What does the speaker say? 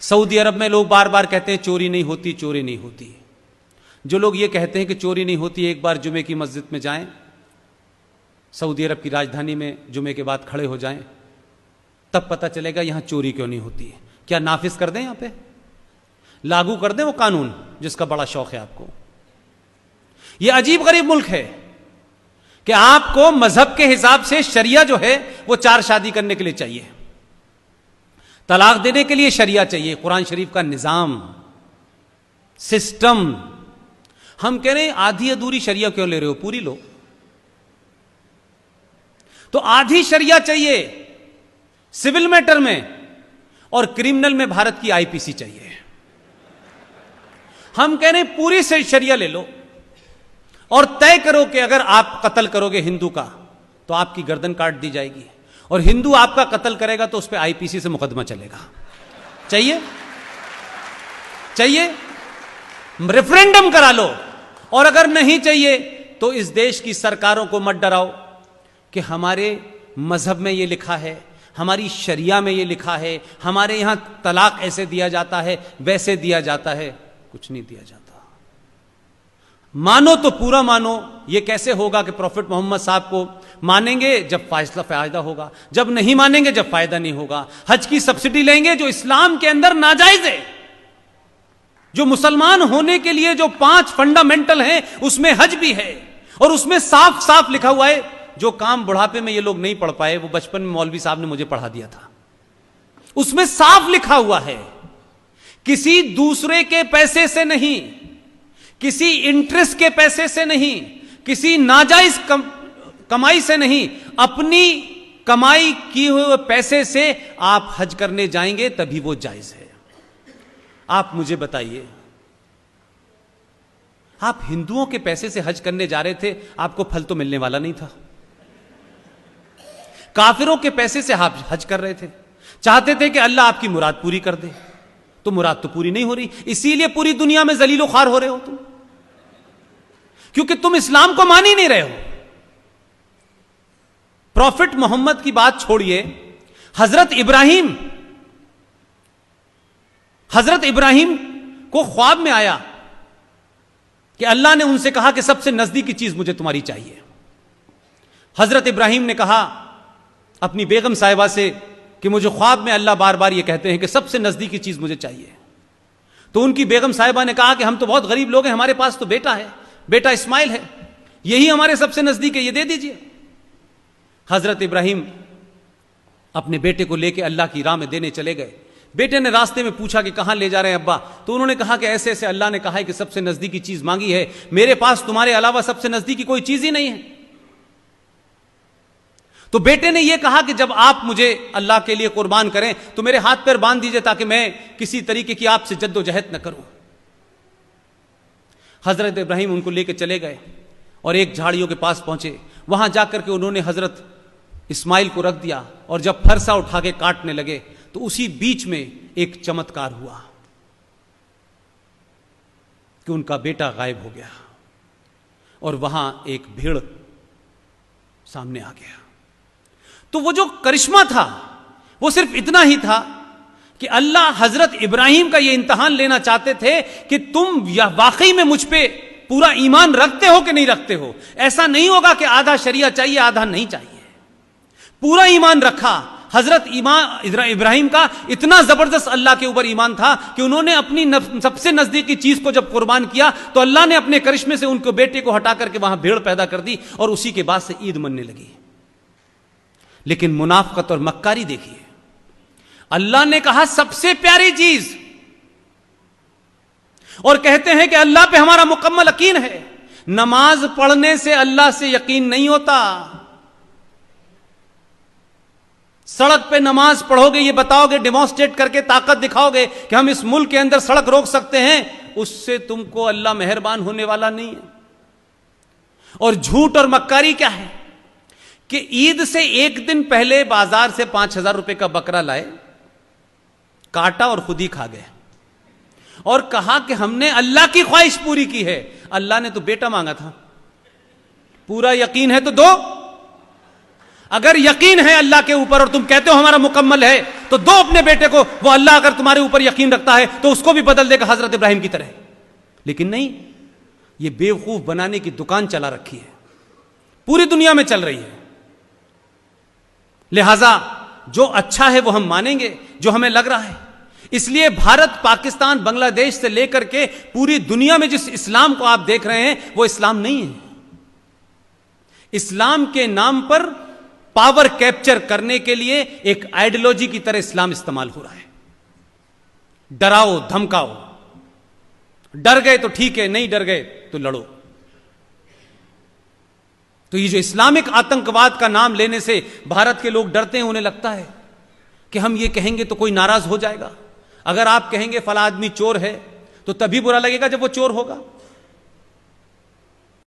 Saudi अरब में लोग बार बार कहते हैं चोरी नहीं होती, चोरी नहीं होती। जो लोग ये कहते हैं कि चोरी नहीं होती, एक बार जुमे की मस्जिद में जाएं, सऊदी अरब की राजधानी में जुमे के बाद खड़े हो जाएं, तब पता चलेगा यहां चोरी क्यों नहीं होती है। क्या नाफिज कर दें, यहां पे लागू कर दें वो कानून जिसका बड़ा शौक है आपको। यह अजीब गरीब मुल्क है कि आपको मजहब के हिसाब से शरिया जो है वो 4 शादी करने के लिए चाहिए, तलाक देने के लिए शरिया चाहिए, कुरान शरीफ का निजाम सिस्टम। हम कह रहे हैं आधी अधूरी शरिया क्यों ले रहे हो, पूरी लो। तो आधी शरिया चाहिए सिविल मैटर में, और क्रिमिनल में भारत की आईपीसी चाहिए। हम कह रहे हैं पूरी से शरिया ले लो और तय करो कि अगर आप कत्ल करोगे हिंदू का तो आपकी गर्दन काट दी जाएगी, और हिंदू आपका कत्ल करेगा तो उस पर आईपीसी से मुकदमा चलेगा। चाहिए चाहिए रेफरेंडम करा लो। और अगर नहीं चाहिए तो इस देश की सरकारों को मत डराओ कि हमारे मजहब में यह लिखा है, हमारी शरिया में यह लिखा है, हमारे यहां तलाक ऐसे दिया जाता है, वैसे दिया जाता है। कुछ नहीं दिया जाता। मानो तो पूरा मानो। यह कैसे होगा कि प्रॉफिट मोहम्मद साहब को मानेंगे जब फायदा होगा, जब नहीं मानेंगे जब फायदा नहीं होगा। हज की सब्सिडी लेंगे जो इस्लाम के अंदर नाजायज है, जो मुसलमान होने के लिए जो 5 फंडामेंटल हैं उसमें हज भी है, और उसमें साफ साफ लिखा हुआ है जो काम बुढ़ापे में ये लोग नहीं पढ़ पाए वो बचपन में मौलवी साहब ने मुझे पढ़ा दिया था। उसमें साफ लिखा हुआ है किसी दूसरे के पैसे से नहीं, किसी इंटरेस्ट के पैसे से नहीं, किसी नाजायज कमाई से नहीं, अपनी कमाई किए हुए पैसे से आप हज करने जाएंगे तभी वो जायज है। आप मुझे बताइए, आप हिंदुओं के पैसे से हज करने जा रहे थे, आपको फल तो मिलने वाला नहीं था। काफिरों के पैसे से आप हज कर रहे थे, चाहते थे कि अल्लाह आपकी मुराद पूरी कर दे, तो मुराद तो पूरी नहीं हो रही, इसीलिए पूरी दुनिया में जलीलो खार हो रहे हो तुम, क्योंकि तुम इस्लाम को मान ही नहीं रहे हो। प्रॉफिट मोहम्मद की बात छोड़िए, हजरत इब्राहिम को ख्वाब में आया कि अल्लाह ने उनसे कहा कि सबसे नजदीकी चीज मुझे तुम्हारी चाहिए। हजरत इब्राहिम ने कहा अपनी बेगम साहिबा से कि मुझे ख्वाब में अल्लाह बार बार ये कहते हैं कि सबसे नजदीकी चीज मुझे चाहिए। तो उनकी बेगम साहिबा ने कहा कि हम तो बहुत गरीब लोग हैं, हमारे पास तो बेटा है, बेटा इस्माइल है, यही हमारे सबसे नजदीक है, ये दे दीजिए। हजरत इब्राहिम अपने बेटे को लेकर अल्लाह की राह में देने चले गए। बेटे ने रास्ते में पूछा कि कहां ले जा रहे हैं अब्बा, तो उन्होंने कहा कि ऐसे ऐसे अल्लाह ने कहा है कि सबसे नजदीकी चीज मांगी है, मेरे पास तुम्हारे अलावा सबसे नजदीकी कोई चीज ही नहीं है। तो बेटे ने यह कहा कि जब आप मुझे अल्लाह के लिए कुर्बान करें तो मेरे हाथ पैर बांध दीजिए ताकि मैं किसी तरीके की आपसे जद्दोजहद न करूं। हजरत इब्राहिम उनको लेकर चले गए और एक झाड़ियों के पास पहुंचे। वहां जाकर के उन्होंने हजरत इस्माइल को रख दिया, और जब फरसा उठा के काटने लगे तो उसी बीच में एक चमत्कार हुआ कि उनका बेटा गायब हो गया, और वहां एक भेड़ सामने आ गया। तो वो जो करिश्मा था वो सिर्फ इतना ही था कि अल्लाह हजरत इब्राहिम का ये इम्तिहान लेना चाहते थे कि तुम या वाकई में मुझ पे पूरा ईमान रखते हो कि नहीं रखते हो। ऐसा नहीं होगा कि आधा शरिया चाहिए आधा नहीं चाहिए, पूरा ईमान रखा। हजरत इब्राहिम का इतना जबरदस्त अल्लाह के ऊपर ईमान था कि उन्होंने अपनी सबसे नजदीकी चीज को जब कुर्बान किया तो अल्लाह ने अपने करिश्मे से उनके बेटे को हटा करके वहां भेड़ पैदा कर दी, और उसी के बाद से ईद मनने लगी। लेकिन मुनाफकत और मक्कारी देखिए, अल्लाह ने कहा सबसे प्यारी चीज, और कहते हैं कि अल्लाह पे हमारा मुकम्मल यकीन है। नमाज पढ़ने से अल्लाह से यकीन नहीं होता। सड़क पे नमाज पढ़ोगे, ये बताओगे, डेमोन्स्ट्रेट करके ताकत दिखाओगे कि हम इस मुल्क के अंदर सड़क रोक सकते हैं, उससे तुमको अल्लाह मेहरबान होने वाला नहीं है। और झूठ और मक्कारी क्या है कि ईद से एक दिन पहले बाजार से 5,000 रुपए का बकरा लाए, काटा और खुद ही खा गए, और कहा कि हमने अल्लाह की ख्वाहिश पूरी की है। अल्लाह ने तो बेटा मांगा था, पूरा यकीन है तो दो। अगर यकीन है अल्लाह के ऊपर और तुम कहते हो हमारा मुकम्मल है, तो दो अपने बेटे को। वो अल्लाह अगर तुम्हारे ऊपर यकीन रखता है तो उसको भी बदल देगा हजरत इब्राहिम की तरह। लेकिन नहीं, ये बेवकूफ बनाने की दुकान चला रखी है, पूरी दुनिया में चल रही है। लिहाजा जो अच्छा है वो हम मानेंगे, जो हमें लग रहा है। इसलिए भारत, पाकिस्तान, बांग्लादेश से लेकर के पूरी दुनिया में जिस इस्लाम को आप देख रहे हैं वो इस्लाम नहीं है। इस्लाम के नाम पर पावर कैप्चर करने के लिए एक आइडियोलॉजी की तरह इस्लाम इस्तेमाल हो रहा है। डराओ, धमकाओ, डर गए तो ठीक है, नहीं डर गए तो लड़ो। तो ये जो इस्लामिक आतंकवाद का नाम लेने से भारत के लोग डरते हैं, उन्हें लगता है कि हम ये कहेंगे तो कोई नाराज हो जाएगा। अगर आप कहेंगे फला आदमी चोर है तो तभी बुरा लगेगा जब वो चोर होगा।